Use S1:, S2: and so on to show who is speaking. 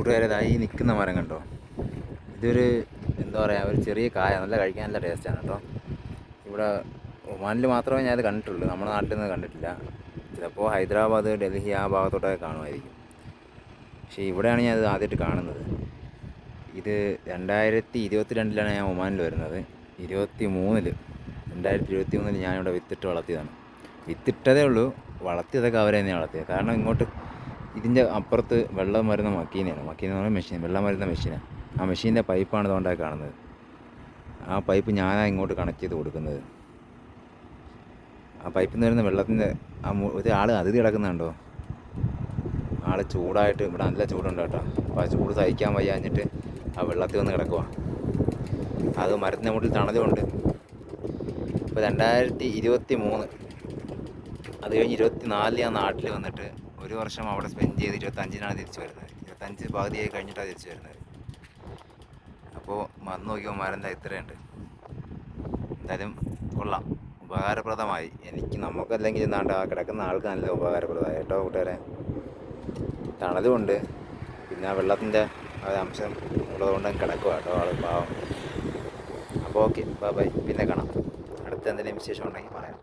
S1: കൂട്ടുകാരേതായി നിൽക്കുന്ന മരം കണ്ടോ? ഇതൊരു എന്താ പറയുക, ഒരു ചെറിയ കായ, നല്ല കഴിക്കാൻ നല്ല ടേസ്റ്റാണ് കേട്ടോ. ഇവിടെ ഒമാനിൽ മാത്രമേ ഞാനത് കണ്ടിട്ടുള്ളൂ, നമ്മുടെ നാട്ടിൽ നിന്ന് കണ്ടിട്ടില്ല. ചിലപ്പോൾ ഹൈദരാബാദ്, ഡൽഹി ആ ഭാഗത്തോട്ടൊക്കെ കാണുമായിരിക്കും. പക്ഷേ ഇവിടെയാണ് ഞാനത് ആദ്യമായിട്ട് കാണുന്നത്. ഇത് 2022 ഞാൻ ഒമാനിൽ വരുന്നത്. 2023 ഞാനിവിടെ വിത്തിട്ട് വളർത്തിയതാണ്. വിത്തിട്ടതേ ഉള്ളൂ, വളർത്തിയതൊക്കെ അവർ തന്നെയാണ് വളർത്തിയത്. കാരണം ഇങ്ങോട്ട് ഇതിൻ്റെ അപ്പുറത്ത് വെള്ളം വരുന്ന മക്കീനയാണ്. മക്കീന എന്ന് പറഞ്ഞാൽ മെഷീൻ, വെള്ളം വരുന്ന മെഷീനാണ്. ആ മെഷീൻ്റെ പൈപ്പാണ് ഇതുകൊണ്ടായി കാണുന്നത്. ആ പൈപ്പ് ഞാനാണ് ഇങ്ങോട്ട് കണക്ട് ചെയ്ത് കൊടുക്കുന്നത്. ആ പൈപ്പിൽ നിന്ന് വരുന്ന വെള്ളത്തിൻ്റെ ഒരാൾ അതിഥി കിടക്കുന്നുണ്ടോ? ആൾ ചൂടായിട്ട്, ഇവിടെ നല്ല ചൂടുണ്ട് കേട്ടോ. അപ്പോൾ ആ ചൂട് സഹിക്കാൻ വയ്യാഞ്ഞിട്ട് ആ വെള്ളത്തിൽ വന്ന് കിടക്കുക. അത് മരത്തിൻ്റെ മുകളിൽ തണലുമുണ്ട്. ഇപ്പോൾ 2023, അത് കഴിഞ്ഞ് 2024 ഞാൻ നാട്ടിൽ വന്നിട്ട് 1 വർഷം അവിടെ സ്പെൻഡ് ചെയ്ത് 25-നാണ് തിരിച്ചു വരുന്നത്. 25 പകുതിയായി കഴിഞ്ഞിട്ടാണ് തിരിച്ചു വരുന്നത്. അപ്പോൾ വന്ന് നോക്കിയപ്പോൾ മരം ഇത്രയുണ്ട്. എന്തായാലും കൊള്ളാം, ഉപകാരപ്രദമായി. നമുക്കല്ലെങ്കിൽ എന്താണ്ട് ആ കിടക്കുന്ന ആൾക്ക് നല്ല ഉപകാരപ്രദമായി കേട്ടോ കൂട്ടുകാരെ. തണലുമുണ്ട്, പിന്നെ ആ വെള്ളത്തിൻ്റെ അംശം ഉള്ളതുകൊണ്ട് കിടക്കുക കേട്ടോ ആൾ, പാവം. അപ്പോൾ ഓക്കെ, ബൈ ബൈ, പിന്നെ കാണാം. അടുത്ത എന്തെങ്കിലും വിശേഷം ഉണ്ടെങ്കിൽ പറയാം.